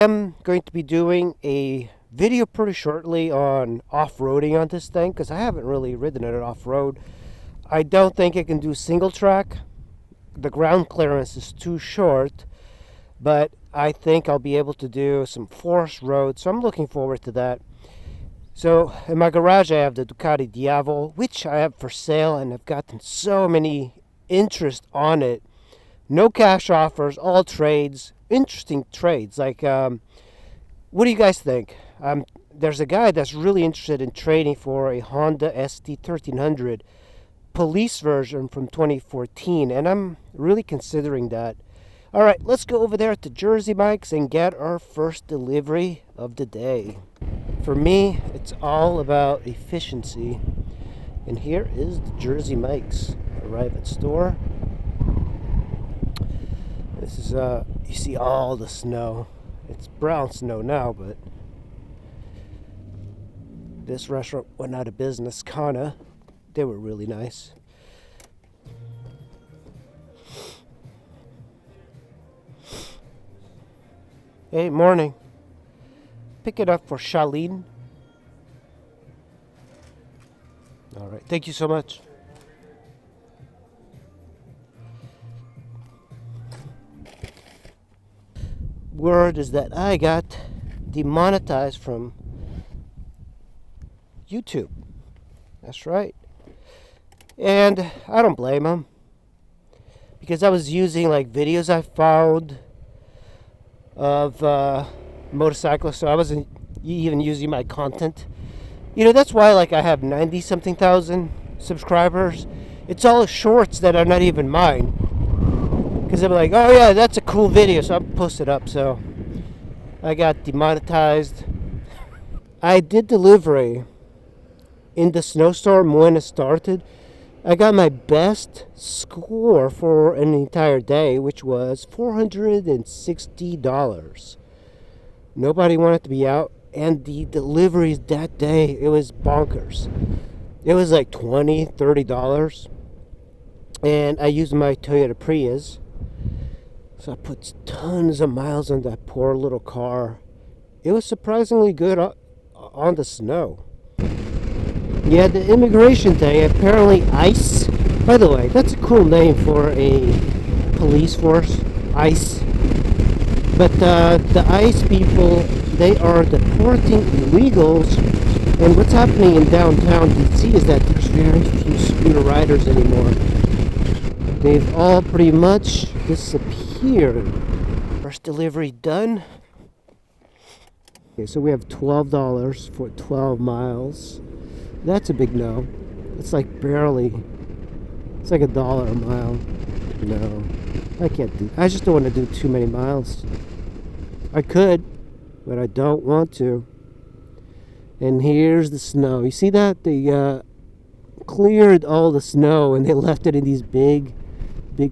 I'm going to be doing a video pretty shortly on off-roading on this thing because I haven't really ridden it off-road. I don't think it can do single track. The ground clearance is too short, but I think I'll be able to do some forest roads, so I'm looking forward to that. So in my garage I have the Ducati Diavol, which I have for sale, and I've gotten so many interest on it. No cash offers, all trades, interesting trades. Like, what do you guys think? There's a guy that's really interested in trading for a Honda ST1300 police version from 2014, and I'm really considering that. All right, let's go over there to Jersey Mike's and get our first delivery of the day. For me, it's all about efficiency. And here is the Jersey Mike's. Arrive at store. This is, you see all the snow. It's brown snow now, but this restaurant went out of business, kinda. They were really nice. Hey, morning. Pick it up for Charlene. All right, thank you so much. Word is that I got demonetized from YouTube. That's right. And I don't blame them, because I was using like videos I found of motorcyclists, so I wasn't even using my content. You know, that's why like I have 90 something thousand subscribers. It's all shorts that are not even mine, because I'm like, oh yeah, that's a cool video, so I'll post it up. So I got demonetized. I did delivery in the snowstorm when it started. I got my best score for an entire day, which was $460. Nobody wanted to be out, and the deliveries that day, it was bonkers. It was like $20, $30. And I used my Toyota Prius. So I put tons of miles on that poor little car. It was surprisingly good on the snow. Yeah, the immigration thing, apparently ICE. By the way, that's a cool name for a police force, ICE. But the ICE people, they are deporting illegals. And what's happening in downtown DC is that there's very few scooter riders anymore. They've all pretty much disappeared. First delivery done. Okay, so we have $12 for 12 miles. That's a big no. It's like barely. It's like $1 a mile. No, I can't do. I just don't want to do too many miles. I could, but I don't want to. And here's the snow. You see that? They cleared all the snow and they left it in these big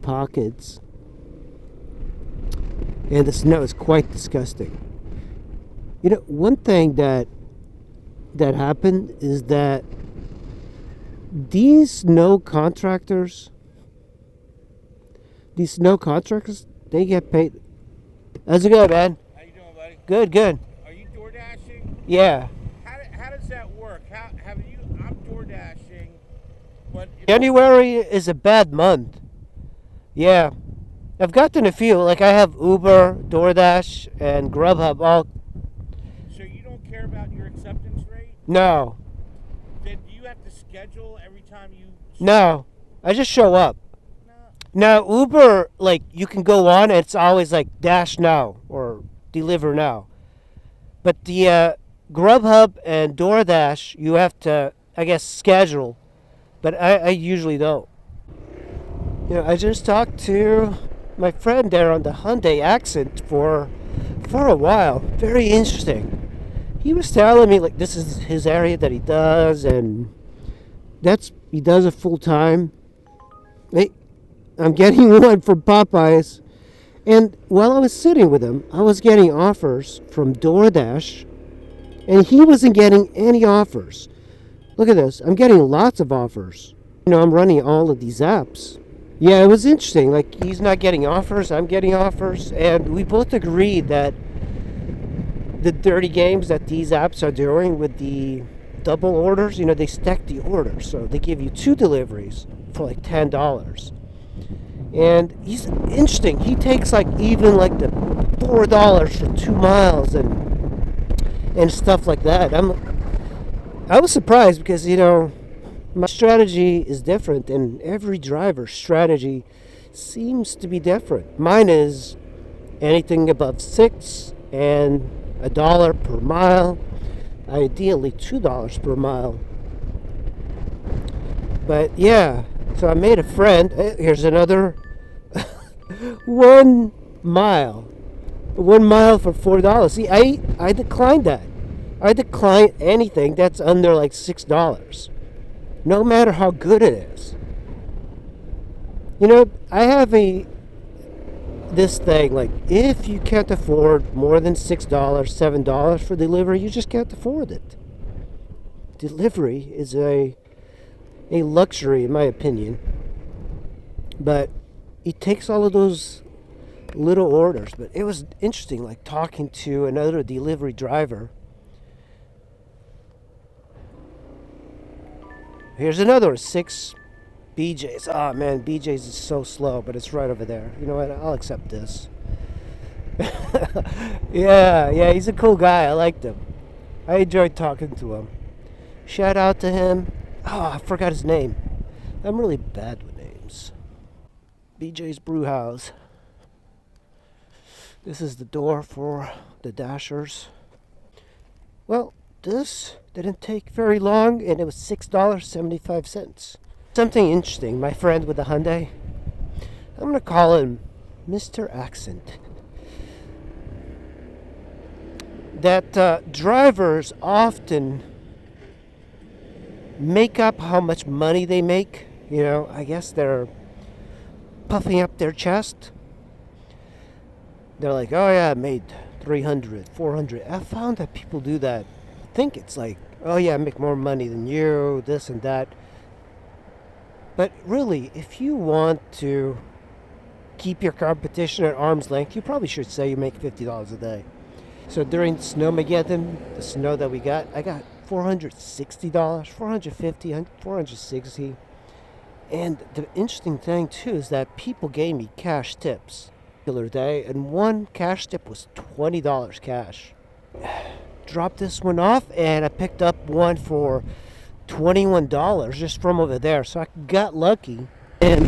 pockets. And the snow is quite disgusting. You know, one thing that happened is that these snow contractors, they get paid. How's it going, man? How you doing, buddy? Good. Are you door dashing? Yeah. How does that work? I'm door dashing, but January is a bad month. Yeah. I've gotten a few. Like I have Uber, DoorDash, and Grubhub all. So you don't care about your acceptance rate? No. Then do you have to schedule every time you? No. I just show up. No. Now Uber, like you can go on, and it's always like dash now or deliver now. But the Grubhub and DoorDash, you have to, I guess, schedule. But I usually don't. You know, I just talked to my friend there on the Hyundai Accent for a while. Very interesting. He was telling me like this is his area that he does, and he does it full time. Hey, I'm getting one from Popeyes, and while I was sitting with him, I was getting offers from DoorDash, and he wasn't getting any offers. Look at this. I'm getting lots of offers. You know, I'm running all of these apps. Yeah, it was interesting. Like, he's not getting offers, I'm getting offers, and we both agreed that the dirty games that these apps are doing with the double orders. You know, they stack the orders, so they give you 2 deliveries for like $10. And he's interesting. He takes like even like the $4 for 2 miles and stuff like that. I was surprised because, you know, my strategy is different, and every driver's strategy seems to be different. Mine is anything above 6 and $1 per mile, ideally $2 per mile. But yeah, so I made a friend. Here's another 1 mile. 1 mile for $4. See, I declined that. I decline anything that's under like $6, no matter how good it is. You know, I have this thing, like, if you can't afford more than $6, $7 for delivery, you just can't afford it. Delivery is a luxury, in my opinion, but it takes all of those little orders. But it was interesting, like talking to another delivery driver. Here's another 6 BJ's. Oh man, BJ's is so slow, but it's right over there. You know what? I'll accept this. Yeah, he's a cool guy. I liked him. I enjoyed talking to him. Shout out to him. Oh, I forgot his name. I'm really bad with names. BJ's Brew House. This is the door for the Dashers. Well, this didn't take very long, and it was $6.75. Something interesting. My friend with the Hyundai, I'm going to call him Mr. Accent. That drivers often make up how much money they make. You know, I guess they're puffing up their chest. They're like, oh yeah, I made 300, 400. I found that people do that. I think it's like, oh yeah, I make more money than you, this and that. But really, if you want to keep your competition at arm's length, you probably should say you make $50 a day. So during Snowmageddon, the snow that we got, I got $460, $450, $460. And the interesting thing too is that people gave me cash tips the other day, and one cash tip was $20 cash. Dropped this one off, and I picked up one for $21 just from over there. So I got lucky, and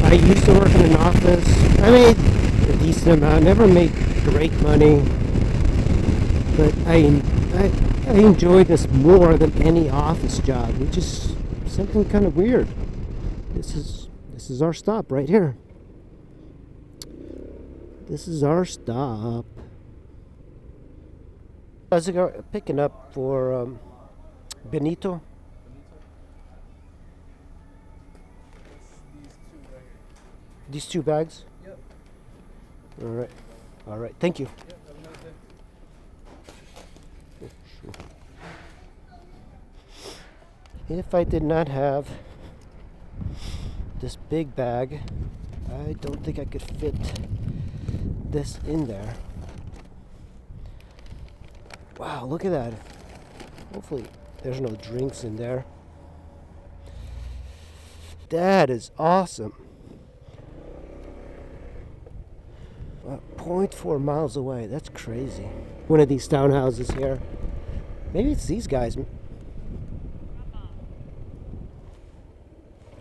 I used to work in an office. I made a decent amount. Never made great money, but I enjoy this more than any office job, which is something kind of weird. This is our stop right here. This is our stop. How's it going? Picking up for Benito. These 2 bags? Yep. All right. Thank you. Yep, have a nice day. Oh, sure. If I did not have this big bag, I don't think I could fit this in there. Wow, look at that. Hopefully there's no drinks in there. That is awesome. 0.4 miles away. That's crazy. One of these townhouses here. Maybe it's these guys.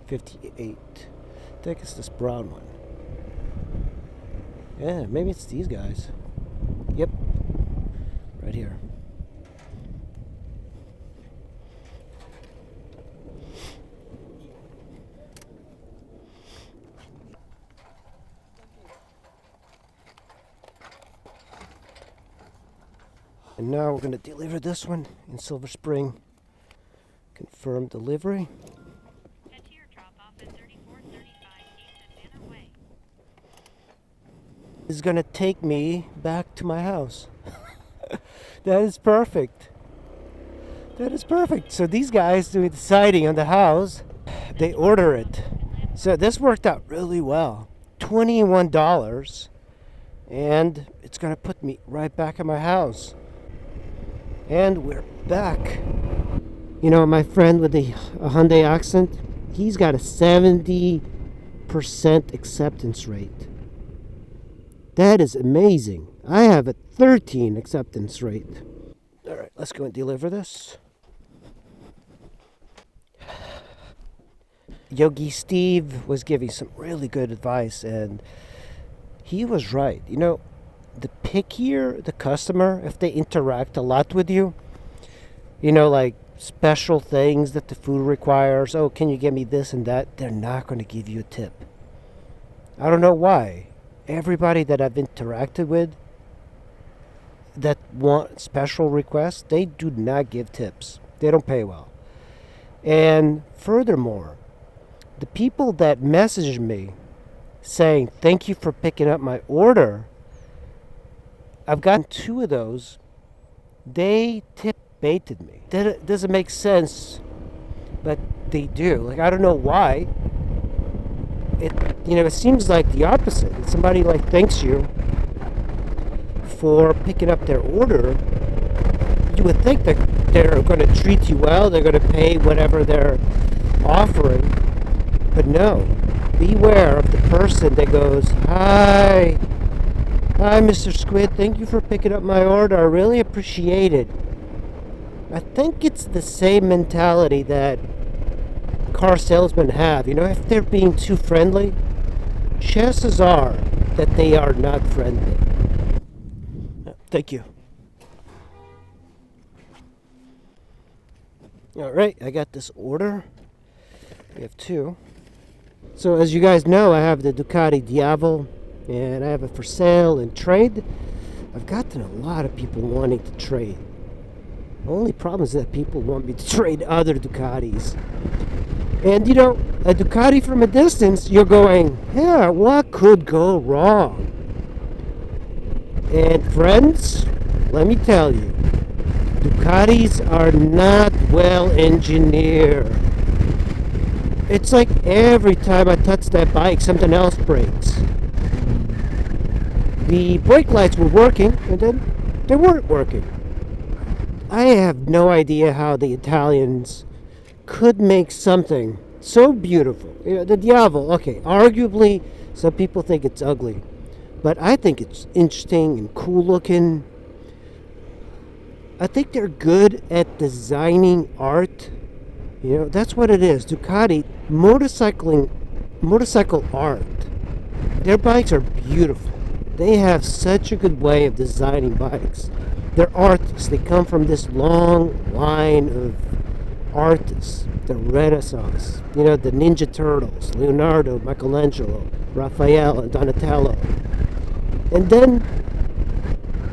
58. I think it's this brown one. Yeah, maybe it's these guys. Yep. Right here. And now we're going to deliver this one in Silver Spring. Confirm delivery. Head to your drop-off at 3435 East Manor Way. This is going to take me back to my house. That is perfect. That is perfect. So these guys do the siding on the house. They order it. So this worked out really well. $21. and it's gonna put me right back at my house. And we're back. You know, my friend with the Hyundai Accent, he's got a 70% acceptance rate. That is amazing. I have a 13 acceptance rate. All right, let's go and deliver this. Yogi Steve was giving some really good advice, and he was right. You know, the pickier the customer, if they interact a lot with you, you know, like special things that the food requires, oh, can you get me this and that, they're not going to give you a tip. I don't know why. Everybody that I've interacted with that want special requests, they do not give tips. They don't pay well. And furthermore, the people that message me saying, thank you for picking up my order, I've gotten 2 of those. They tip baited me. That doesn't make sense, but they do. Like, I don't know why. It seems like the opposite. If somebody like thanks you for picking up their order, you would think that they're going to treat you well, they're going to pay whatever they're offering. But no, beware of the person that goes, hi, Mr. Squid, thank you for picking up my order, I really appreciate it. I think it's the same mentality that car salesmen have. You know, if they're being too friendly, chances are that they are not friendly. Thank you. All right, I got this order. We have 2. So as you guys know, I have the Ducati Diavol, and I have it for sale and trade. I've gotten a lot of people wanting to trade. The only problem is that people want me to trade other Ducatis. And you know, a Ducati from a distance, you're going, yeah, what could go wrong? And friends, let me tell you, Ducatis are not well engineered. It's like every time I touch that bike, something else breaks. The brake lights were working, and then they weren't working. I have no idea how the Italians could make something so beautiful. You know, the Diavol, okay, arguably some people think it's ugly, but I think it's interesting and cool looking. I think they're good at designing art. You know, that's what it is. Ducati, motorcycle art. Their bikes are beautiful. They have such a good way of designing bikes. They're artists. They come from this long line of artists. The Renaissance. You know, the Ninja Turtles, Leonardo, Michelangelo, Raphael, and Donatello. And then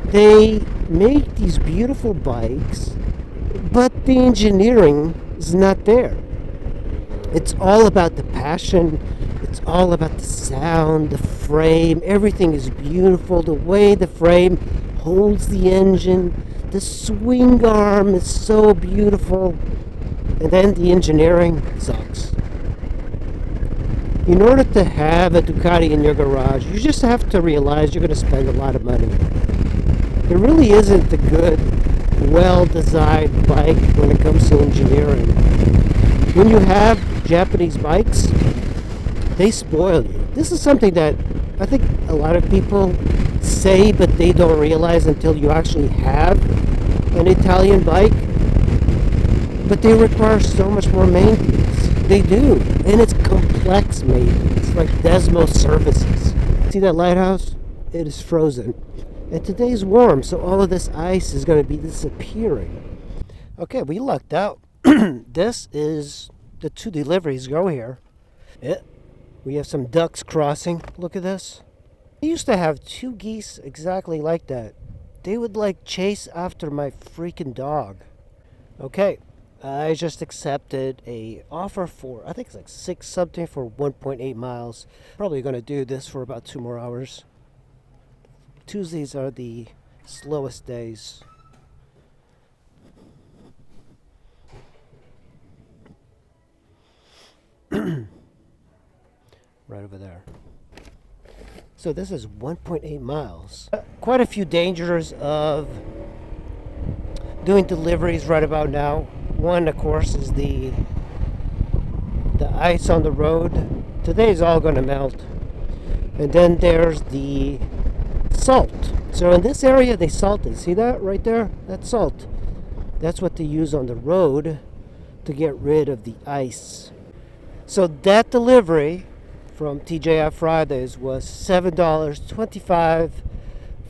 they make these beautiful bikes, but the engineering is not there. It's all about the passion. It's all about the sound, the frame. Everything is beautiful. The way the frame holds the engine. The swing arm is so beautiful. And then the engineering sucks. In order to have a Ducati in your garage, you just have to realize you're going to spend a lot of money. There really isn't a good, well-designed bike when it comes to engineering. When you have Japanese bikes, they spoil you. This is something that I think a lot of people say, but they don't realize until you actually have an Italian bike. But they require so much more maintenance. They do. And it's complex maintenance, like Desmo services. See that lighthouse? It is frozen. And today's warm, so all of this ice is going to be disappearing. Okay, we lucked out. This is the 2 deliveries go here. We have some ducks crossing. Look at this. I used to have 2 geese exactly like that. They would like chase after my freaking dog. Okay, I just accepted a offer for, I think it's like 6 something for 1.8 miles. Probably going to do this for about 2 more hours. Tuesdays are the slowest days. Right over there. So this is 1.8 miles. Quite a few dangers of doing deliveries right about now. One, of course, is the ice on the road. Today is all going to melt. And then there's the salt. So in this area they salted. See that right there? That's salt. That's what they use on the road to get rid of the ice. So that delivery from TJF Fridays was $7.25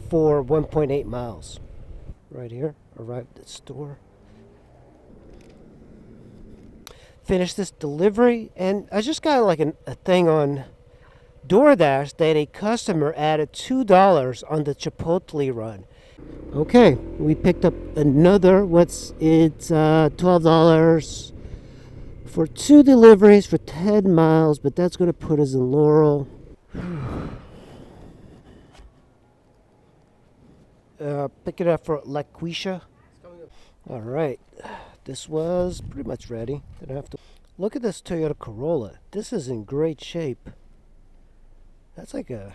for 1.8 miles. Right here, arrived at the store. Finished this delivery, and I just got like a thing on DoorDash that a customer added $2 on the Chipotle run. Okay, we picked up another, it's $12 for 2 deliveries for 10 miles, but that's going to put us in Laurel. Pick it up for LaQuisha. All right, this was pretty much ready. Didn't have to. Look at this Toyota Corolla. This is in great shape. That's like a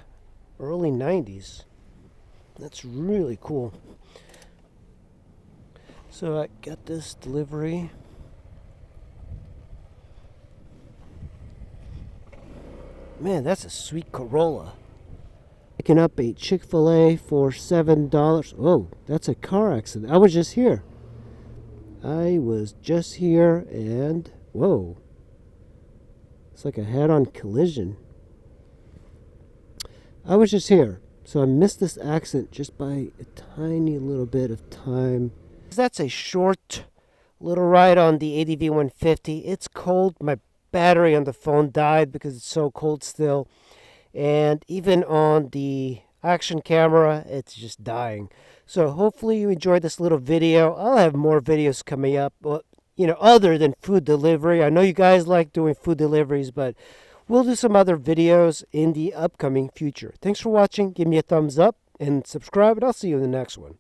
early 90s. That's really cool. So I got this delivery. Man, that's a sweet Corolla. Picking up a Chick-fil-A for $7. Oh, that's a car accident. I was just here. And whoa. It's like a head-on collision. I was just here, so I missed this accident just by a tiny little bit of time. That's a short little ride on the ADV150. It's cold. My battery on the phone died because it's so cold still. And even on the action camera, it's just dying. So hopefully you enjoyed this little video. I'll have more videos coming up, other than food delivery. I know you guys like doing food deliveries, but we'll do some other videos in the upcoming future. Thanks for watching. Give me a thumbs up and subscribe, and I'll see you in the next one.